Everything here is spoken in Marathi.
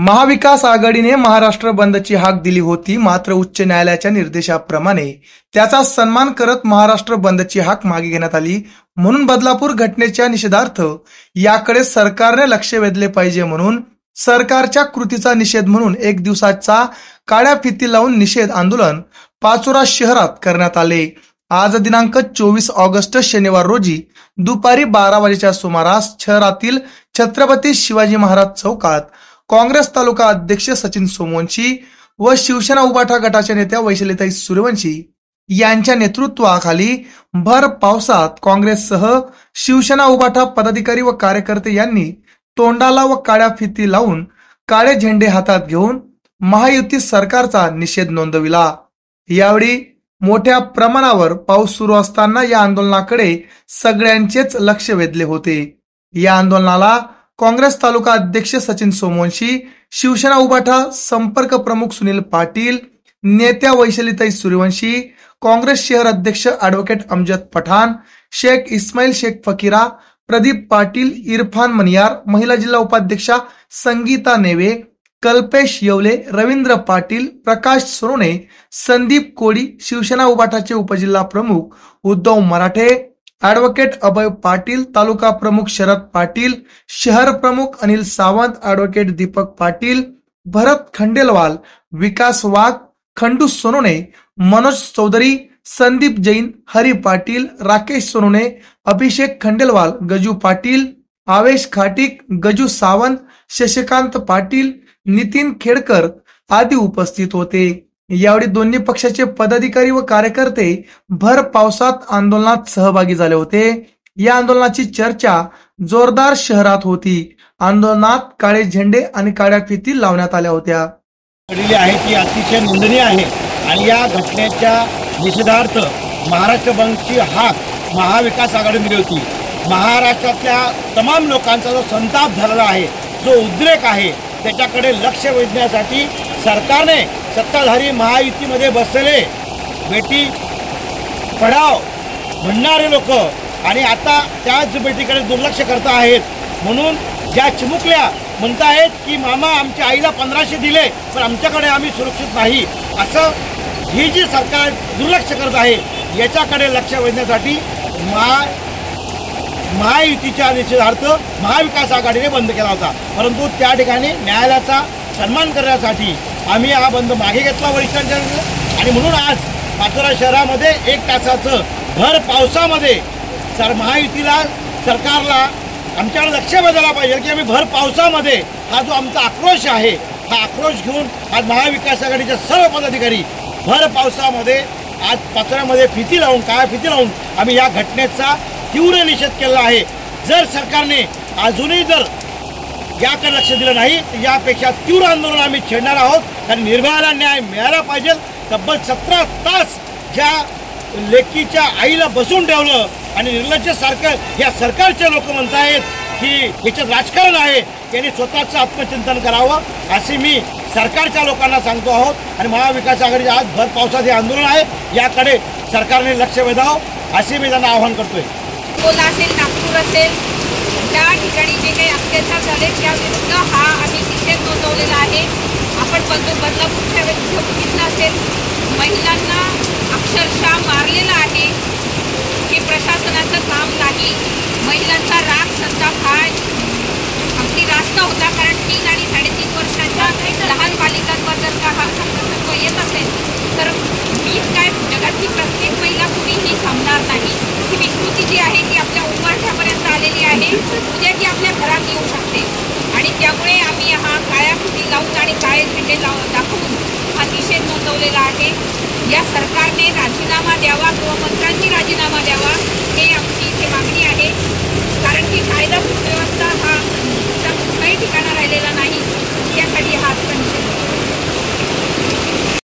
महाविकास आघाडीने महाराष्ट्र बंदची हाक दिली होती, मात्र उच्च न्यायालयाच्या निर्देशाप्रमाणे त्याचा सन्मान करत महाराष्ट्र बंदची हाक मागे घेण्यात आली। म्हणून बदलापूर घटनेच्या निषेधार्थ याकडे सरकारने लक्ष वेधले पाहिजे म्हणून सरकारच्या कृतीचा निषेध म्हणून एक दिवसाचा काळ्या फिती लावून निषेध आंदोलन पाचोरा शहरात करण्यात आले। आज दिनांक 24 ऑगस्ट शनिवार रोजी दुपारी 12 वाजेच्या सुमारास शहरातील छत्रपती शिवाजी महाराज चौकात काँग्रेस तालुका अध्यक्ष सचिन सोमवंशी व शिवसेना उभाटा गटाच्या नेत्या वैशालीताई सूर्यवंशी यांच्या नेतृत्वाखाली भर पावसात काँग्रेससह शिवसेना उभाटा पदाधिकारी व कार्यकर्ते यांनी तोंडाला व काळ्या फिती लावून काळे झेंडे हातात घेऊन महायुती सरकारचा निषेध नोंदविला। यावेळी मोठ्या प्रमाणावर पाऊस सुरू असताना या आंदोलनाकडे सगळ्यांचेच लक्ष वेधले होते। या आंदोलनाला काँग्रेस तालुका अध्यक्ष सचिन सोमवंशी, शिवसेना उभाटा संपर्क प्रमुख सुनील पाटील, नेत्या वैशालीताई सूर्यवंशी, काँग्रेस शहर अध्यक्ष ॲडव्होकेट अमजद पठाण, शेख इस्माईल शेख फकीरा, प्रदीप पाटील, इरफान मनियार, महिला जिल्हा उपाध्यक्षा संगीता नेवे, कल्पेश येवले, रवींद्र पाटील, प्रकाश सोनोने, संदीप कोळी, शिवसेना उभाटाचे उपजिल्हा प्रमुख उद्धव मराठे, ॲडव्होकेट अभय पाटील, तालुका प्रमुख शरद पाटील, शहर प्रमुख अनिल सावंत, ॲडव्होकेट दीपक पाटील, भरत खंडेलवाल, विकास वाघ, खंडू सोनोने, मनोज चौधरी, संदीप जैन, हरी पाटील, राकेश सोनोने, अभिषेक खंडेलवाल, गजू पाटील, आवेश खाटिक, गजू सावंत, शशिकांत पाटील, नितीन खेडकर आदी उपस्थित होते। यावेळी दोन्ही पक्षाचे पदाधिकारी व कार्यकर्ते भर पावसात आंदोलनात सहभागी झाले होते। या आंदोलनाची चर्चा जोरदार शहरात होती। आंदोलनात काळे झेंडे आणि काळ्या फिती लावण्यात आल्या होत्या। ती अतिशय निंदनीय आहे आणि या घटनेच्या निषेधार्थ महाराष्ट्र बंदची हाक महाविकास आघाडीने दिली होती। महाराष्ट्रातल्या तमाम लोकांचा जो संताप झालेला आहे, जो उद्रेक आहे, त्याच्याकडे लक्ष वेधण्यासाठी सरकारने सत्ताधारी महायुतीमध्ये बसलेले बेटी पढाव म्हणणारे लोक आणि आता त्याच बेटीकडे दुर्लक्ष करत आहेत। म्हणून ज्या चिमुकल्या म्हणतायत की मामा आमच्या आईला 1500 दिले पण आमच्याकडे आम्ही सुरक्षित नाही, असं ही जी सरकार दुर्लक्ष करत आहे याच्याकडे लक्ष वेधण्यासाठी महायुतीच्या निषेधार्थ महाविकास आघाडीने बंद केला होता। परंतु त्या ठिकाणी न्यायालयाचा सन्मान करण्यासाठी आम्ही हा बंद मागे घेतला वरिष्ठांच्या आणि म्हणून आज पाचोरा शहरामध्ये 1 तासाचं भर पावसामध्ये महायुतीला सरकारला आमच्याकडे लक्ष वेधायला पाहिजे की आम्ही भर पावसामध्ये हा जो आमचा आक्रोश आहे हा आक्रोश घेऊन आज महाविकास आघाडीचे सर्व पदाधिकारी भर पावसामध्ये आज पाचोऱ्यामध्ये फिती लावून काळ्या फिती लावून आम्ही या घटनेचा तीव्र निषेध केला आहे। जर सरकारने अजूनही जर याकडे लक्ष दिलं नाही तर यापेक्षा तीव्र आंदोलन आम्ही छेडणार आहोत, कारण निर्भयाला न्याय मिळाला पाहिजे। तब्बल 17 तास ज्या लेकीच्या आईला बसून ठेवलं आणि निर्लज्जसारखं या सरकारचे लोक म्हणतायत की याच्यात राजकारण आहे, त्यांनी स्वतःचं आत्मचिंतन करावं असे मी सरकारच्या लोकांना सांगतो आहोत। आणि महाविकास आघाडीचे आज भर पावसात हे आंदोलन आहे, याकडे सरकारने लक्ष वेधावं असे मी त्यांना आवाहन करतोय। अकोला असेल, नागपूर असेल, त्या ठिकाणी जे काही अत्याचार झाले त्याविरुद्ध हा आम्ही निषेध नोंदवलेला आहे। आपण बदलापूरच्या विरुद्ध बघितलं असेल, महिलांना अक्षरशः मारलेलं आहे। हे प्रशासनाचं काम नाही। महिलांचा राग संताप हा अगदी रास्त होता, कारण 3 आणि 3.5 वर्षाच्या लहान बालिकांवर जर का हा संकल्प येत असेल तर मीच काय जगातली प्रत्येक महिला कुणीही थांबणार नाही। ही विकृती जी आहे ती आपल्या उंबरठ्यापर्यंत आलेली आहे, उद्या ती आपल्या घरात येऊ शकते आणि त्यामुळे आम्ही हा काळ्या फिती लावून आणि काळे